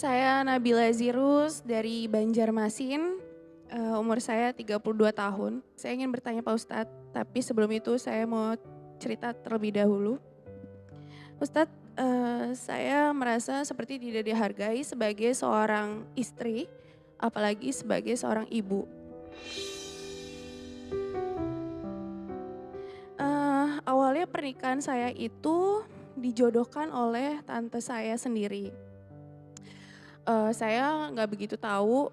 Saya Nabila Zirus dari Banjarmasin, umur saya 32 tahun. Saya ingin bertanya Pak Ustadz, tapi sebelum itu saya mau cerita terlebih dahulu. Ustadz, saya merasa seperti tidak dihargai sebagai seorang istri, apalagi sebagai seorang ibu. Awalnya pernikahan saya itu dijodohkan oleh tante saya sendiri. Saya nggak begitu tahu,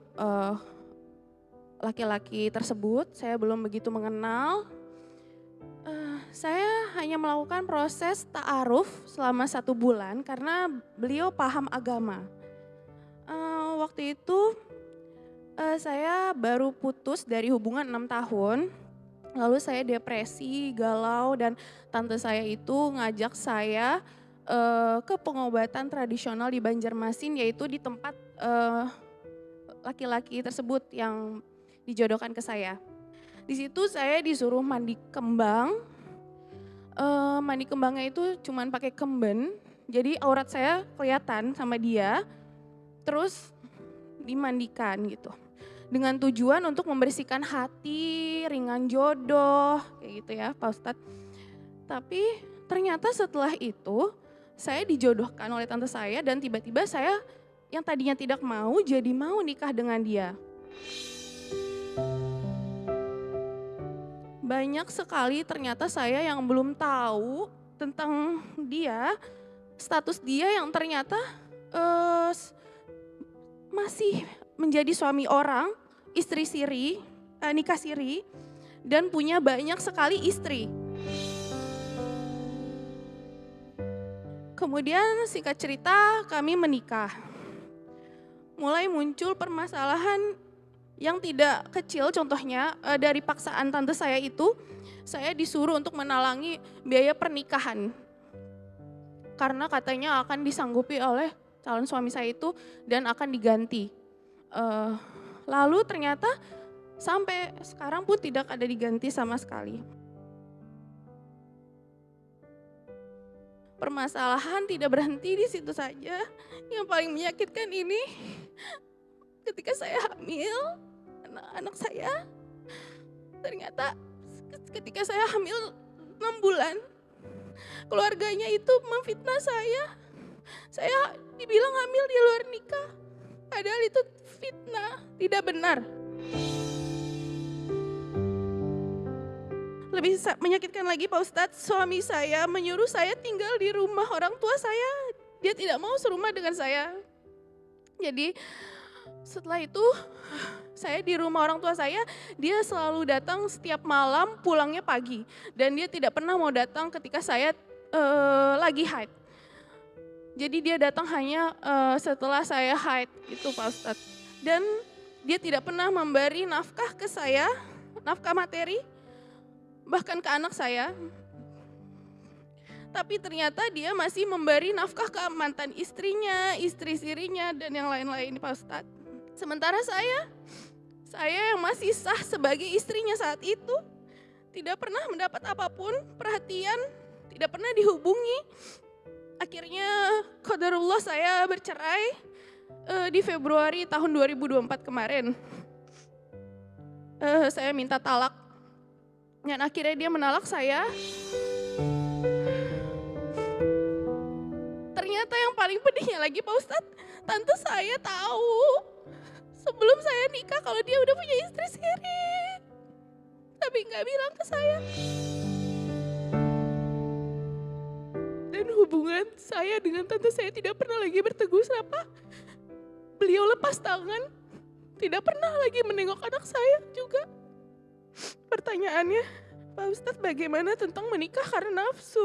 laki-laki tersebut, saya belum begitu mengenal. Saya hanya melakukan proses ta'aruf selama 1 bulan karena beliau paham agama. Waktu itu, saya baru putus dari hubungan 6 tahun, lalu saya depresi, galau, dan tante saya itu ngajak saya, ke pengobatan tradisional di Banjarmasin, yaitu di tempat, laki-laki tersebut yang dijodohkan ke saya. Di situ saya disuruh mandi kembang, mandi kembangnya itu cuman pakai kemben, jadi aurat saya kelihatan sama dia, terus dimandikan gitu. Dengan tujuan untuk membersihkan hati, ringan jodoh, kayak gitu ya Pak Ustadz. Tapi ternyata setelah itu, saya dijodohkan oleh tante saya dan tiba-tiba saya yang tadinya tidak mau, jadi mau nikah dengan dia. Banyak sekali ternyata saya yang belum tahu tentang dia, status dia yang ternyata eh, s- masih menjadi suami orang, istri siri, nikah siri, dan punya banyak sekali istri. Kemudian singkat cerita kami menikah. Mulai muncul permasalahan yang tidak kecil, contohnya dari paksaan tante saya itu, saya disuruh untuk menalangi biaya pernikahan. Karena katanya akan disanggupi oleh calon suami saya itu dan akan diganti. Eh, Lalu ternyata sampai sekarang pun tidak ada diganti sama sekali. Permasalahan tidak berhenti di situ saja. Yang paling menyakitkan ini ketika saya hamil, anak saya ternyata ketika saya hamil 6 bulan, keluarganya itu memfitnah saya. Saya dibilang hamil di luar nikah, padahal itu fitnah, tidak benar. Lebih menyakitkan lagi Pak Ustadz, suami saya menyuruh saya tinggal di rumah orang tua saya. Dia tidak mau serumah dengan saya. Jadi setelah itu saya di rumah orang tua saya, dia selalu datang setiap malam, pulangnya pagi. Dan dia tidak pernah mau datang ketika saya lagi haid. Jadi dia datang hanya setelah saya haid, itu Pak Ustadz. Dan dia tidak pernah memberi nafkah ke saya, nafkah materi, bahkan ke anak saya. Tapi ternyata dia masih memberi nafkah ke mantan istrinya, istri sirinya, dan yang lain-lain Pak Ustadz. Sementara saya yang masih sah sebagai istrinya saat itu, tidak pernah mendapat apapun, perhatian, tidak pernah dihubungi. Akhirnya qadarullah saya bercerai di Februari tahun 2024 kemarin. Saya minta talak dan akhirnya dia menalak saya. Ternyata yang paling pedihnya lagi Pak Ustadz, tante saya tahu sebelum saya nikah kalau dia udah punya istri sendiri. Tapi nggak bilang ke saya. Dan hubungan saya dengan tante saya tidak pernah lagi bertegur sapa. Beliau lepas tangan, tidak pernah lagi menengok anak saya juga. Pertanyaannya, Pak Ustadz, bagaimana tentang menikah karena nafsu?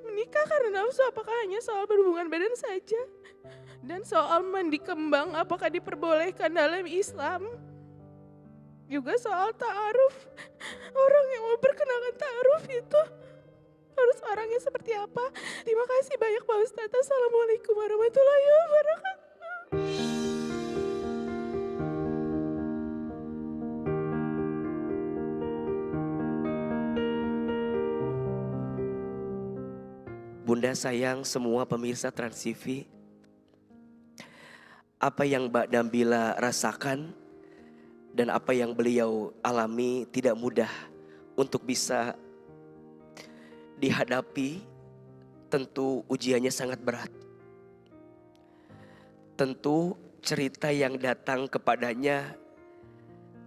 Menikah karena nafsu apakah hanya soal berhubungan badan saja? Dan soal mandi kembang apakah diperbolehkan dalam Islam? Juga soal ta'aruf. Orang yang memperkenalkan ta'aruf itu harus orangnya seperti apa? Terima kasih banyak Pak Ustadz. Assalamualaikum warahmatullahi wabarakatuh. Bunda sayang semua pemirsa Trans TV, Apa yang Mbak Nabila rasakan dan apa yang beliau alami tidak mudah untuk bisa dihadapi. Tentu ujiannya sangat berat. Tentu cerita yang datang kepadanya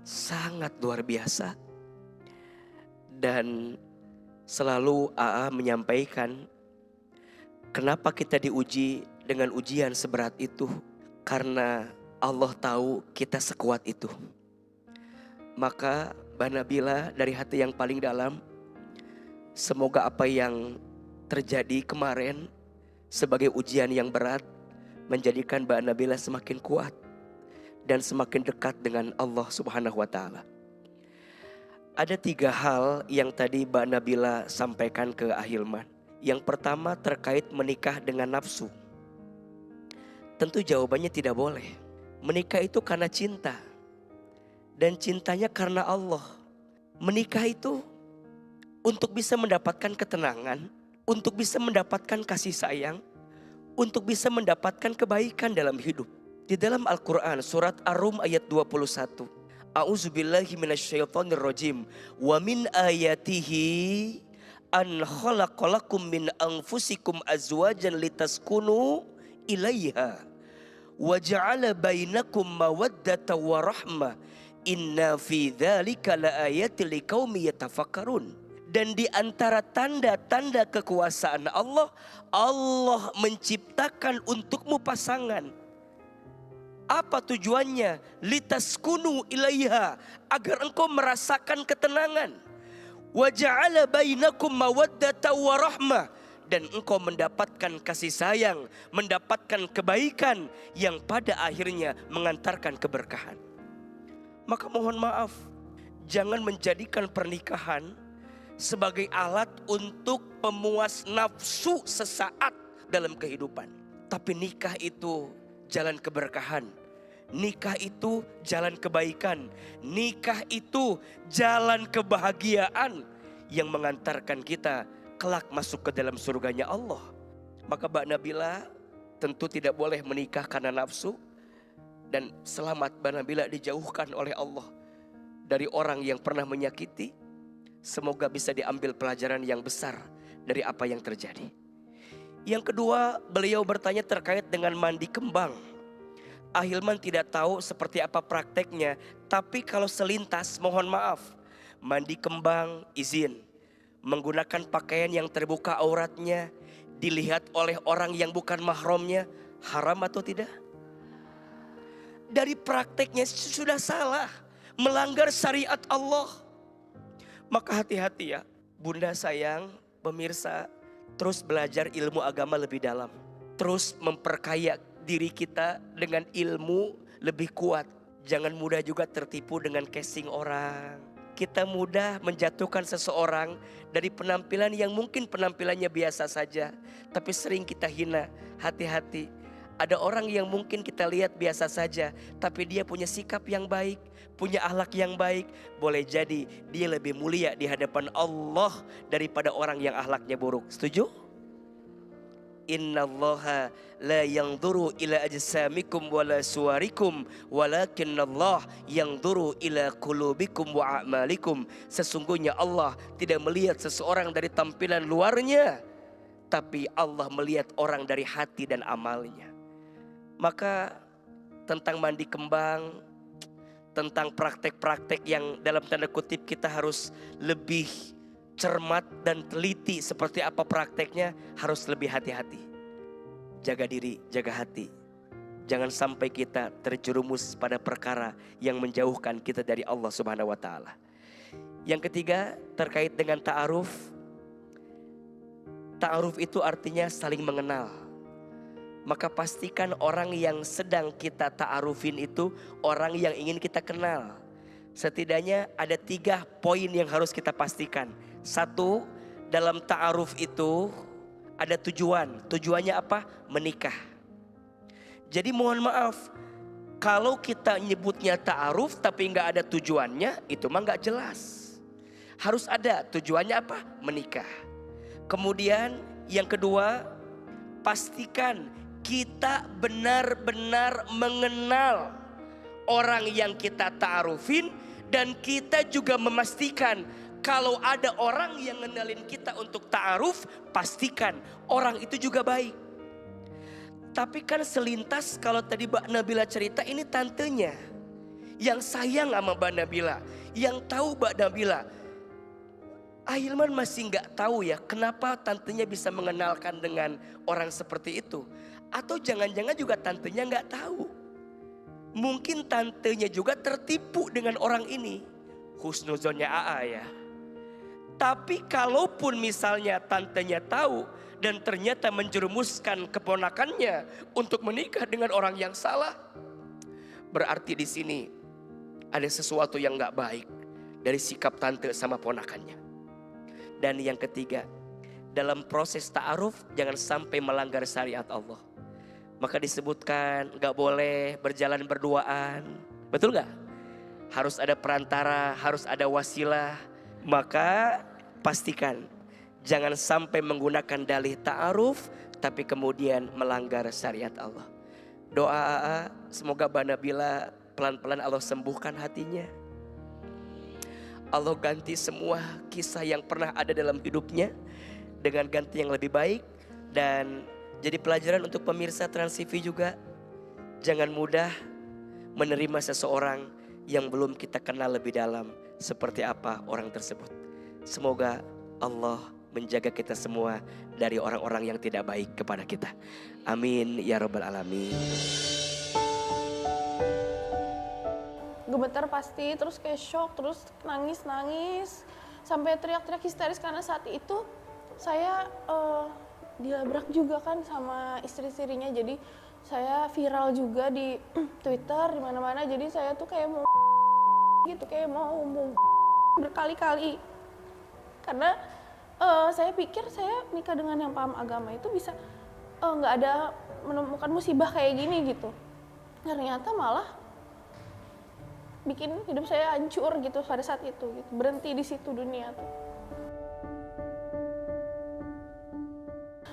sangat luar biasa. Dan selalu AA menyampaikan, kenapa kita diuji dengan ujian seberat itu? Karena Allah tahu kita sekuat itu. Maka Mbak Nabila dari hati yang paling dalam, semoga apa yang terjadi kemarin sebagai ujian yang berat menjadikan Mbak Nabila semakin kuat dan semakin dekat dengan Allah Subhanahu wa Ta'ala. Ada 3 hal yang tadi Mbak Nabila sampaikan ke Ahilman. Yang pertama terkait menikah dengan nafsu. Tentu jawabannya tidak boleh. Menikah itu karena cinta. Dan cintanya karena Allah. Menikah itu untuk bisa mendapatkan ketenangan, untuk bisa mendapatkan kasih sayang, untuk bisa mendapatkan kebaikan dalam hidup. Di dalam Al-Quran surat Ar-Rum ayat 21. A'udzubillahi minasyaitonirrajim. Wa min ayatihi an khalaqalakum min anfusikum azwajan litaskunu ilaiha wa ja'ala bainakum mawaddatan wa rahmah inna fi dzalika laayatil liqaumi yatafakkarun. Dan di antara tanda-tanda kekuasaan Allah, Allah menciptakan untukmu pasangan. Apa tujuannya? Litaskunu ilaiha, agar engkau merasakan ketenangan. Wa ja'ala bainakum mawaddatan wa rahmah, dan engkau mendapatkan kasih sayang, mendapatkan kebaikan yang pada akhirnya mengantarkan keberkahan. Maka mohon maaf, jangan menjadikan pernikahan sebagai alat untuk pemuas nafsu sesaat dalam kehidupan. Tapi nikah itu jalan keberkahan. Nikah itu jalan kebaikan. Nikah itu jalan kebahagiaan yang mengantarkan kita kelak masuk ke dalam surganya Allah. Maka Mbak Nabila tentu tidak boleh menikah karena nafsu. Dan selamat Mbak Nabila dijauhkan oleh Allah dari orang yang pernah menyakiti. Semoga bisa diambil pelajaran yang besar dari apa yang terjadi. Yang kedua, beliau bertanya terkait dengan mandi kembang. Ahilman tidak tahu seperti apa prakteknya, tapi kalau selintas mohon maaf. Mandi kembang izin. Menggunakan pakaian yang terbuka auratnya, dilihat oleh orang yang bukan mahramnya, haram atau tidak? Dari prakteknya sudah salah, melanggar syariat Allah. Maka hati-hati ya, Bunda sayang, pemirsa, terus belajar ilmu agama lebih dalam. Terus memperkaya diri kita dengan ilmu lebih kuat. Jangan mudah juga tertipu dengan casing orang. Kita mudah menjatuhkan seseorang dari penampilan yang mungkin penampilannya biasa saja, tapi sering kita hina. Hati-hati. Ada orang yang mungkin kita lihat biasa saja, tapi dia punya sikap yang baik, punya akhlak yang baik. Boleh jadi dia lebih mulia di hadapan Allah daripada orang yang akhlaknya buruk. Setuju? Innallaha la yanzuru ila ajsamikum wala suwarikum walakinallah yanzuru ila qulubikum wa a'malikum. Sesungguhnya Allah tidak melihat seseorang dari tampilan luarnya, tapi Allah melihat orang dari hati dan amalnya. Maka tentang mandi kembang, tentang praktek-praktek yang dalam tanda kutip kita harus lebih cermat dan teliti seperti apa prakteknya, harus lebih hati-hati. Jaga diri, jaga hati. Jangan sampai kita terjerumus pada perkara yang menjauhkan kita dari Allah Subhanahu wa Ta'ala. Yang ketiga terkait dengan ta'aruf. Ta'aruf itu artinya saling mengenal. Maka pastikan orang yang sedang kita ta'arufin itu orang yang ingin kita kenal. Setidaknya ada 3 poin yang harus kita pastikan. 1, dalam ta'aruf itu ada tujuan. Tujuannya apa? Menikah. Jadi mohon maaf, kalau kita nyebutnya ta'aruf tapi nggak ada tujuannya, itu mah nggak jelas. Harus ada tujuannya apa? Menikah. Kemudian yang kedua, pastikan kita benar-benar mengenal orang yang kita ta'arufin, dan kita juga memastikan kalau ada orang yang ngenalin kita untuk ta'aruf, pastikan orang itu juga baik. Tapi kan selintas kalau tadi Mbak Nabila cerita, ini tantenya yang sayang sama Mbak Nabila, yang tahu Mbak Nabila. Ahilman masih nggak tahu ya kenapa tantenya bisa mengenalkan dengan orang seperti itu. Atau jangan-jangan juga tantenya nggak tahu. Mungkin tantenya juga tertipu dengan orang ini. Husnuzonnya AA ya. Tapi kalaupun misalnya tantenya tahu dan ternyata menjerumuskan keponakannya untuk menikah dengan orang yang salah, berarti di sini ada sesuatu yang nggak baik dari sikap tante sama ponakannya. Dan yang ketiga, dalam proses ta'aruf jangan sampai melanggar syariat Allah. Maka disebutkan gak boleh berjalan berduaan. Betul gak? Harus ada perantara, harus ada wasilah. Maka pastikan jangan sampai menggunakan dalih ta'aruf tapi kemudian melanggar syariat Allah. Doa AA, semoga Mbak Nabila pelan-pelan Allah sembuhkan hatinya. Allah ganti semua kisah yang pernah ada dalam hidupnya dengan ganti yang lebih baik. Dan jadi pelajaran untuk pemirsa Trans TV juga, jangan mudah menerima seseorang yang belum kita kenal lebih dalam seperti apa orang tersebut. Semoga Allah menjaga kita semua dari orang-orang yang tidak baik kepada kita. Amin ya rabbal alamin. Gemetar pasti, terus kayak shock, terus nangis-nangis, sampai teriak-teriak histeris karena saat itu saya dilabrak juga kan sama istri-istrinya. Jadi saya viral juga di Twitter, di mana-mana. Jadi saya tuh kayak mau gitu, kayak mau berkali-kali. Karena saya pikir saya nikah dengan yang paham agama itu bisa nggak ada menemukan musibah kayak gini gitu. Ternyata malah bikin hidup saya hancur gitu pada saat itu, gitu. Berhenti di situ dunia tuh.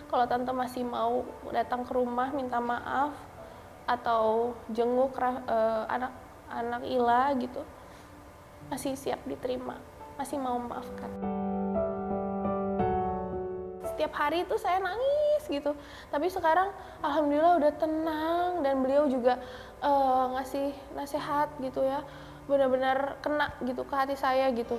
Kalau tante masih mau datang ke rumah minta maaf atau jenguk anak Ila gitu, masih siap diterima, masih mau memaafkan. Setiap hari itu saya nangis gitu, tapi sekarang alhamdulillah udah tenang dan beliau juga ngasih nasihat gitu ya, benar-benar kena gitu ke hati saya gitu.